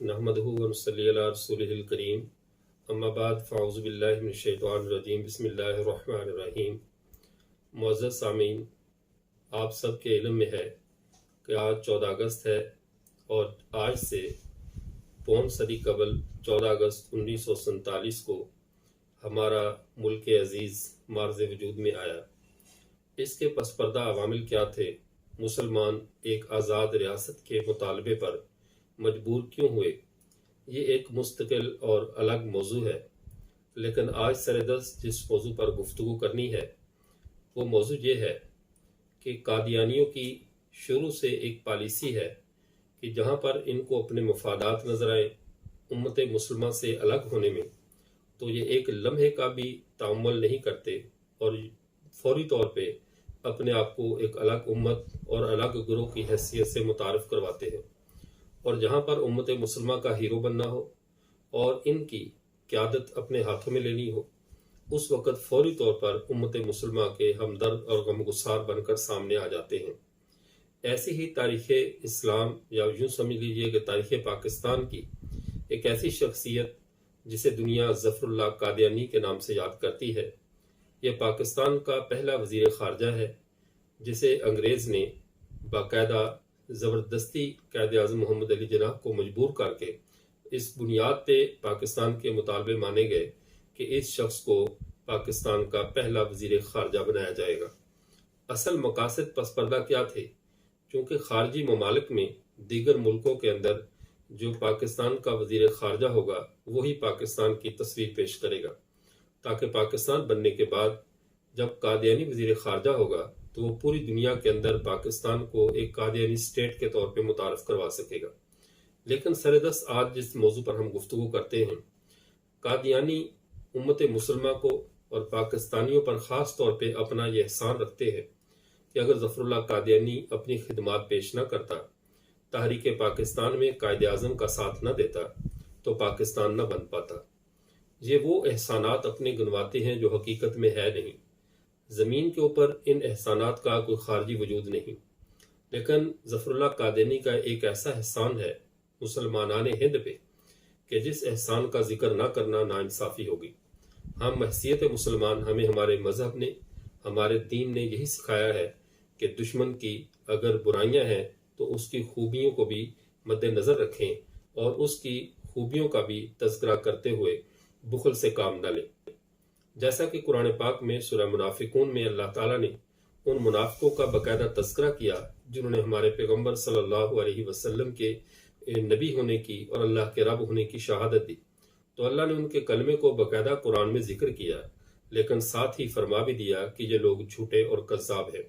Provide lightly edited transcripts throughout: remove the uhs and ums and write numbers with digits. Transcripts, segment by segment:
نحمدہ ونصلی علی رسولہ الکریم اما بعد فاعوذ باللہ من الشیطان الرجیم بسم اللہ الرحمن الرحیم۔ معزز سامعین، آپ سب کے علم میں ہے کہ آج 14 اگست ہے اور آج سے پون صدی قبل 14 اگست 1947 کو ہمارا ملک عزیز معرض وجود میں آیا۔ اس کے پس پردہ عوامل کیا تھے؟ مسلمان ایک آزاد ریاست کے مطالبے پر مجبور کیوں ہوئے؟ یہ ایک مستقل اور الگ موضوع ہے، لیکن آج سردست جس موضوع پر گفتگو کرنی ہے وہ موضوع یہ ہے کہ قادیانیوں کی شروع سے ایک پالیسی ہے کہ جہاں پر ان کو اپنے مفادات نظر آئے امت مسلمہ سے الگ ہونے میں، تو یہ ایک لمحے کا بھی تعامل نہیں کرتے اور فوری طور پہ اپنے آپ کو ایک الگ امت اور الگ گروہ کی حیثیت سے متعارف کرواتے ہیں، اور جہاں پر امت مسلمہ کا ہیرو بننا ہو اور ان کی قیادت اپنے ہاتھوں میں لینی ہو، اس وقت فوری طور پر امت مسلمہ کے ہمدرد اور غمگسار بن کر سامنے آ جاتے ہیں۔ ایسی ہی تاریخ اسلام یا یوں سمجھ لیجیے کہ تاریخ پاکستان کی ایک ایسی شخصیت جسے دنیا ظفر اللہ قادیانی کے نام سے یاد کرتی ہے، یہ پاکستان کا پہلا وزیر خارجہ ہے جسے انگریز نے باقاعدہ زبردستی قائد اعظم محمد علی جناح کو مجبور کر کے اس بنیاد پہ پاکستان کے مطالبے مانے گئے کہ اس شخص کو پاکستان کا پہلا وزیر خارجہ بنایا جائے گا۔ اصل مقاصد پس پردہ کیا تھے؟ چونکہ خارجی ممالک میں دیگر ملکوں کے اندر جو پاکستان کا وزیر خارجہ ہوگا وہی پاکستان کی تصویر پیش کرے گا، تاکہ پاکستان بننے کے بعد جب قادیانی وزیر خارجہ ہوگا تو وہ پوری دنیا کے اندر پاکستان کو ایک قادیانی اسٹیٹ کے طور پہ متعارف کروا سکے گا۔ لیکن سردست آج جس موضوع پر ہم گفتگو کرتے ہیں، قادیانی امت مسلمہ کو اور پاکستانیوں پر خاص طور پہ اپنا یہ احسان رکھتے ہیں کہ اگر ظفر اللہ قادیانی اپنی خدمات پیش نہ کرتا، تحریک پاکستان میں قائد اعظم کا ساتھ نہ دیتا، تو پاکستان نہ بن پاتا۔ یہ وہ احسانات اپنے گنواتے ہیں جو حقیقت میں ہے نہیں۔ زمین کے اوپر ان احسانات کا کوئی خارجی وجود نہیں، لیکن ظفر اللہ قادیانی کا ایک ایسا احسان ہے مسلمانان ہند پہ کہ جس احسان کا ذکر نہ کرنا ناانصافی ہوگی۔ ہم حیثیت مسلمان، ہمیں ہمارے مذہب نے، ہمارے دین نے یہی سکھایا ہے کہ دشمن کی اگر برائیاں ہیں تو اس کی خوبیوں کو بھی مد نظر رکھیں اور اس کی خوبیوں کا بھی تذکرہ کرتے ہوئے بخل سے کام نہ لیں۔ جیسا کہ قرآن پاک میں سورہ منافقون میں اللہ تعالیٰ نے ان منافقوں کا باقاعدہ تذکرہ کیا جنہوں نے ہمارے پیغمبر صلی اللہ علیہ وسلم کے نبی ہونے کی اور اللہ کے رب ہونے کی شہادت دی، تو اللہ نے ان کے کلمے کو باقاعدہ قرآن میں ذکر کیا، لیکن ساتھ ہی فرما بھی دیا کہ یہ لوگ جھوٹے اور کذاب ہیں۔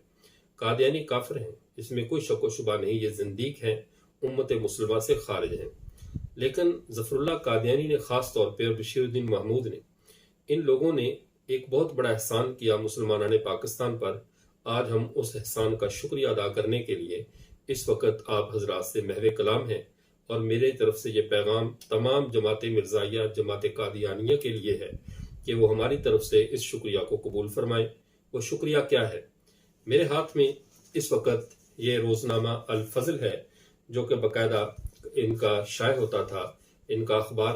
قادیانی کافر ہیں، اس میں کوئی شک و شبہ نہیں، یہ زندیق ہیں، امت مسلمہ سے خارج ہیں۔ لیکن ظفر اللہ قادیانی نے خاص طور پہ اور بشیر الدین محمود نے، ان لوگوں نے ایک بہت بڑا احسان کیا مسلمانان پاکستان پر۔ آج ہم اس احسان کا شکریہ ادا کرنے کے لیے اس وقت آپ حضرات سے محو کلام ہیں، اور میرے طرف سے یہ پیغام تمام جماعت مرزائیہ، جماعت قادیانیہ کے لیے ہے کہ وہ ہماری طرف سے اس شکریہ کو قبول فرمائیں۔ وہ شکریہ کیا ہے؟ میرے ہاتھ میں اس وقت یہ روزنامہ الفضل ہے جو کہ باقاعدہ ان کا شائع ہوتا تھا، ان کا اخبار،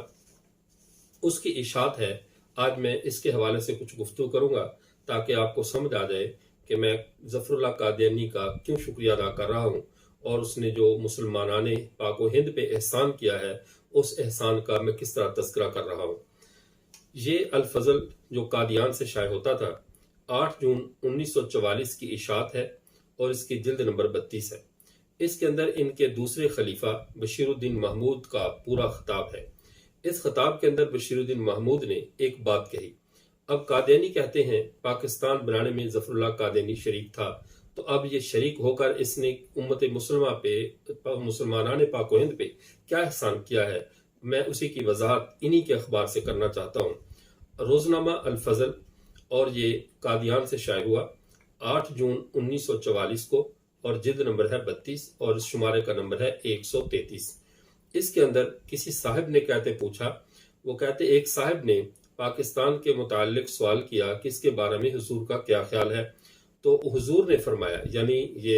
اس کی اشاعت ہے۔ آج میں اس کے حوالے سے کچھ گفتگو کروں گا تاکہ آپ کو سمجھ آ جائے کہ میں ظفر اللہ قادیانی کا کیوں شکریہ ادا کر رہا ہوں، اور اس نے جو مسلمانان پاک و ہند پہ احسان کیا ہے اس احسان کا میں کس طرح تذکرہ کر رہا ہوں۔ یہ الفضل جو قادیان سے شائع ہوتا تھا 8 جون 1944 کی اشاعت ہے اور اس کی جلد نمبر 32 ہے۔ اس کے اندر ان کے دوسرے خلیفہ بشیر الدین محمود کا پورا خطاب ہے۔ اس خطاب کے اندر بشیر الدین محمود نے ایک بات کہی۔ اب قادیانی کہتے ہیں پاکستان بنانے میں ظفر اللہ قادیانی شریک تھا، تو اب یہ شریک ہو کر اس نے امت مسلمہ پہ، مسلمانان پاک و ہند پہ کیا احسان کیا ہے، میں اسی کی وضاحت انہی کے اخبار سے کرنا چاہتا ہوں۔ روزنامہ الفضل، اور یہ قادیان سے شائع ہوا 8 جون 1944 کو، اور جلد نمبر ہے 32 اور اس شمارے کا نمبر ہے 133۔ اس کے اندر کسی صاحب نے پوچھا، وہ کہتے ایک صاحب نے پاکستان کے متعلق سوال کیا کہ اس کے بارے میں حضور کا کیا خیال ہے، تو حضور نے فرمایا، یعنی یہ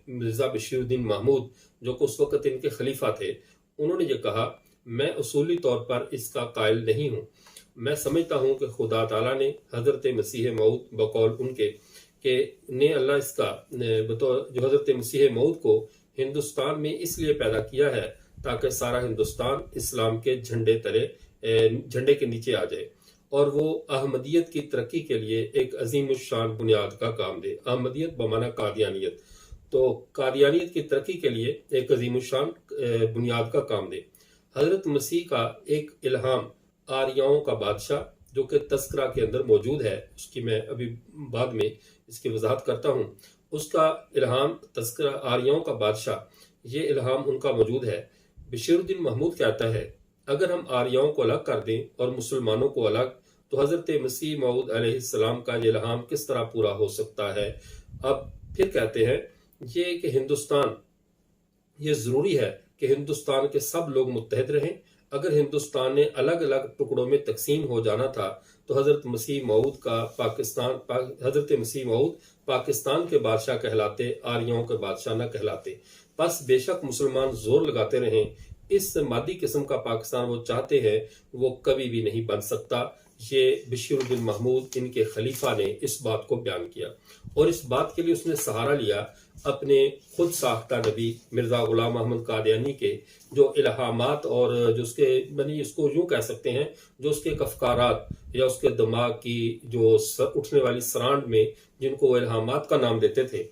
مرزا بشیر الدین محمود جو کہ اس وقت ان کے خلیفہ تھے، انہوں نے یہ کہا، میں اصولی طور پر اس کا قائل نہیں ہوں۔ میں سمجھتا ہوں کہ خدا تعالیٰ نے حضرت مسیح موعود بقول ان کے کہ نے اللہ اس کا جو حضرت مسیح موعود کو ہندوستان میں اس لیے پیدا کیا ہے تاکہ سارا ہندوستان اسلام کے جھنڈے کے نیچے آ جائے اور وہ احمدیت کی ترقی کے لیے ایک عظیم الشان بنیاد کا کام دے۔ احمدیت بمعنی قادیانیت، تو قادیانیت کی ترقی کے لیے ایک عظیم الشان بنیاد کا کام دے۔ حضرت مسیح کا ایک الہام آریاؤں کا بادشاہ جو کہ تذکرہ کے اندر موجود ہے، اس کی میں ابھی بعد میں اس کی وضاحت کرتا ہوں، اس کا الہام تذکرہ آریاؤں کا بادشاہ، یہ الہام ان کا موجود ہے۔ بشیر الدین محمود کہتا ہے، اگر ہم آریاؤں کو الگ کر دیں اور مسلمانوں کو الگ، تو حضرت مسیح موعود علیہ السلام کا یہ الہام کس طرح پورا ہو سکتا ہے؟ اب پھر کہتے ہیں یہ کہ ہندوستان، یہ ضروری ہے کہ ہندوستان کے سب لوگ متحد رہیں۔ اگر ہندوستان نے الگ الگ ٹکڑوں میں تقسیم ہو جانا تھا تو حضرت مسیح موعود پاکستان کے بادشاہ کہلاتے، آریوں کے بادشاہ نہ کہلاتے۔ بس بے شک مسلمان زور لگاتے رہیں، اس مادی قسم کا پاکستان وہ چاہتے ہیں وہ کبھی بھی نہیں بن سکتا۔ یہ بشیر الدین محمود ان کے خلیفہ نے اس بات کو بیان کیا، اور اس بات کے لیے اس نے سہارا لیا اپنے خود ساختہ نبی مرزا غلام احمد قادیانی کے جو الہامات اور جو اس کے اس کو یوں کہہ سکتے ہیں جو اس کے افکارات یا اس کے دماغ کی جو اٹھنے والی سرانڈ میں جن کو وہ الہامات کا نام دیتے تھے،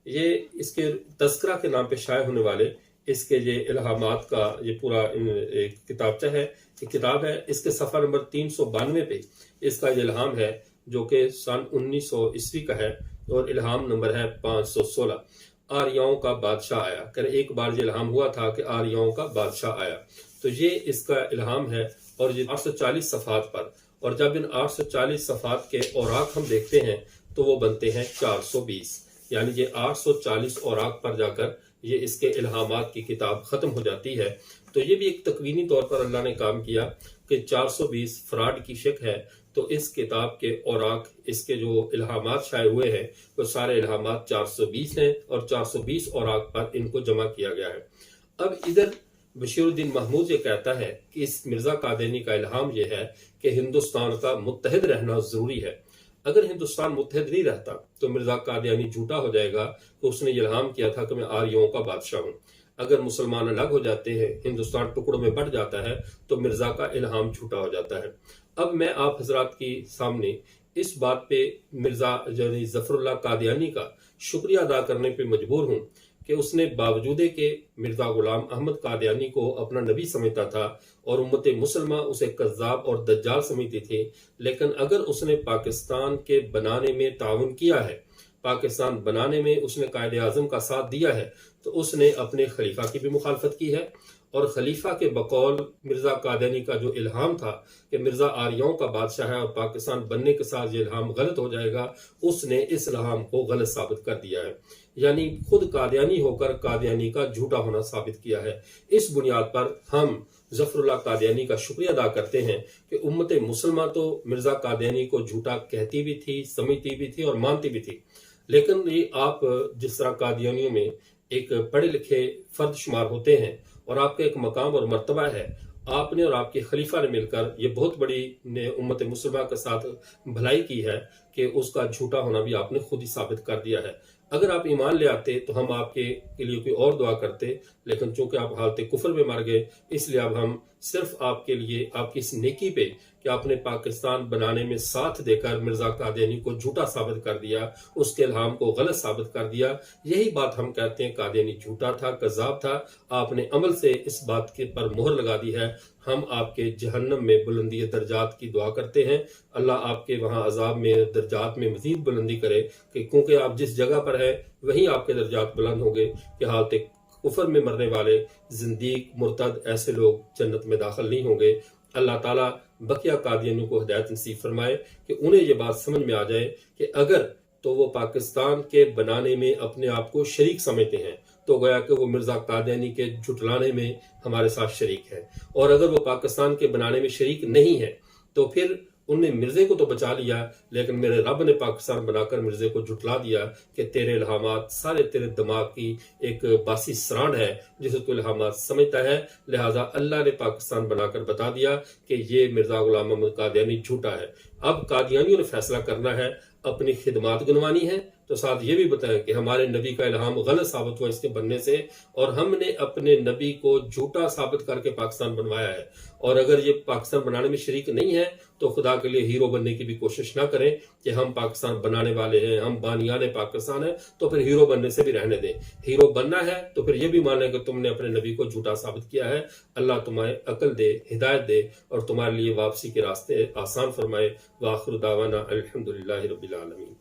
یہ اس کے تذکرہ کے نام پہ شائع ہونے والے اس کے یہ الہامات کا یہ پورا ایک کتابچہ ہے، ایک کتاب ہے۔ اس کے صفحہ نمبر 392 پہ اس کا یہ الہام ہے جو کہ سن 1900 عیسوی کا ہے، اور الہام نمبر ہے 516۔ آریاؤں کا بادشاہ آیا، کہ ایک بار یہ الہام ہوا تھا کہ آریاؤں کا بادشاہ آیا، تو یہ اس کا الہام ہے، اور یہ 840 صفحات پر، اور جب ان 840 صفحات کے اوراق ہم دیکھتے ہیں تو وہ بنتے ہیں 420، یعنی یہ 840 اوراق پر جا کر یہ اس کے الہامات کی کتاب ختم ہو جاتی ہے۔ تو یہ بھی ایک تکوینی طور پر اللہ نے کام کیا کہ 420 فراڈ کی شک ہے، تو اس کتاب کے اوراق، اس کے جو الہامات شائع ہوئے ہیں وہ سارے الہامات 420 ہیں، اور 420 اوراق پر ان کو جمع کیا گیا ہے۔ اب ادھر بشیر الدین محمود یہ کہتا ہے کہ اس مرزا قادیانی کا الہام یہ ہے کہ ہندوستان کا متحد رہنا ضروری ہے۔ اگر ہندوستان متحد نہیں رہتا تو مرزا قادیانی جھوٹا ہو جائے گا کہ اس نے یہ الہام کیا تھا کہ میں آریوں کا بادشاہ ہوں۔ اگر مسلمان الگ ہو جاتے ہیں، ہندوستان ٹکڑوں میں بٹ جاتا ہے، تو مرزا کا الہام جھوٹا ہو جاتا ہے۔ اب میں آپ حضرات کی سامنے اس بات پہ مرزا ظفر اللہ قادیانی کا شکریہ ادا کرنے پہ مجبور ہوں کہ اس نے باوجود کہ مرزا غلام احمد قادیانی کو اپنا نبی سمجھتا تھا اور امت مسلمہ اسے کذاب اور دجال سمجھتی تھی، لیکن اگر اس نے پاکستان کے بنانے میں تعاون کیا ہے، پاکستان بنانے میں اس نے قائد اعظم کا ساتھ دیا ہے، تو اس نے اپنے خلیفہ کی بھی مخالفت کی ہے، اور خلیفہ کے بقول مرزا قادیانی کا جو الہام تھا کہ مرزا آریوں کا بادشاہ ہے اور پاکستان بننے کے ساتھ یہ الہام غلط ہو جائے گا، اس نے اس الہام کو غلط ثابت کر دیا ہے، یعنی خود قادیانی ہو کر قادیانی کا جھوٹا ہونا ثابت کیا ہے۔ اس بنیاد پر ہم ظفر اللہ قادیانی کا شکریہ ادا کرتے ہیں کہ امت مسلمہ تو مرزا قادیانی کو جھوٹا کہتی بھی تھی، سمجھتی بھی تھی اور مانتی بھی تھی، لیکن یہ آپ جس طرح قادیانیوں میں ایک پڑھے لکھے فرد شمار ہوتے ہیں اور آپ کا ایک مقام اور مرتبہ ہے، آپ نے اور آپ کے خلیفہ نے مل کر یہ بہت بڑی امت مسلمہ کے ساتھ بھلائی کی ہے کہ اس کا جھوٹا ہونا بھی آپ نے خود ہی ثابت کر دیا ہے۔ اگر آپ ایمان لے آتے تو ہم آپ کے لیے کوئی اور دعا کرتے، لیکن چونکہ آپ حالت کفر میں مر گئے، اس لیے اب ہم صرف آپ کے لیے آپ کی اس نیکی پہ کہ آپ نے پاکستان بنانے میں ساتھ دے کر مرزا قادیانی کو جھوٹا ثابت کر دیا، اس کے الہام کو غلط ثابت کر دیا، یہی بات ہم کہتے ہیں قادیانی جھوٹا تھا، کذاب تھا، آپ نے عمل سے اس بات کے پر مہر لگا دی ہے۔ ہم آپ کے جہنم میں بلندی درجات کی دعا کرتے ہیں، اللہ آپ کے وہاں عذاب میں درجات میں مزید بلندی کرے، کہ کیونکہ آپ جس جگہ پر ہیں وہیں آپ کے درجات بلند ہوں گے، کہ حالت کفر میں مرنے والے زندیق مرتد ایسے لوگ جنت میں داخل نہیں ہوں گے۔ اللہ تعالیٰ بقیہ قادیانیوں کو ہدایت نصیب فرمائے کہ انہیں یہ بات سمجھ میں آ جائے کہ اگر تو وہ پاکستان کے بنانے میں اپنے آپ کو شریک سمجھتے ہیں تو گویا کہ وہ مرزا قادیانی کے جھٹلانے میں ہمارے ساتھ شریک ہے، اور اگر وہ پاکستان کے بنانے میں شریک نہیں ہے تو پھر انہوں نے مرزے کو تو بچا لیا لیکن میرے رب نے پاکستان بنا کر مرزے کو جھٹلا دیا کہ تیرے الہامات سارے تیرے دماغ کی ایک باسی سرانڈ ہے جسے تو الہامات سمجھتا ہے، لہٰذا اللہ نے پاکستان بنا کر بتا دیا کہ یہ مرزا غلام محمد قادیانی جھوٹا ہے۔ اب قادیانیوں نے فیصلہ کرنا ہے، اپنی خدمات گنوانی ہے تو ساتھ یہ بھی بتائیں کہ ہمارے نبی کا الہام غلط ثابت ہوا اس کے بننے سے، اور ہم نے اپنے نبی کو جھوٹا ثابت کر کے پاکستان بنوایا ہے، اور اگر یہ پاکستان بنانے میں شریک نہیں ہے تو خدا کے لیے ہیرو بننے کی بھی کوشش نہ کریں کہ ہم پاکستان بنانے والے ہیں، ہم بانیان پاکستان ہیں، تو پھر ہیرو بننے سے بھی رہنے دیں۔ ہیرو بننا ہے تو پھر یہ بھی مانیں کہ تم نے اپنے نبی کو جھوٹا ثابت کیا ہے۔ اللہ تمہیں عقل دے، ہدایت دے، اور تمہارے لیے واپسی کے راستے آسان فرمائے۔ وآخر دعوانا الحمدللہ رب العالمین۔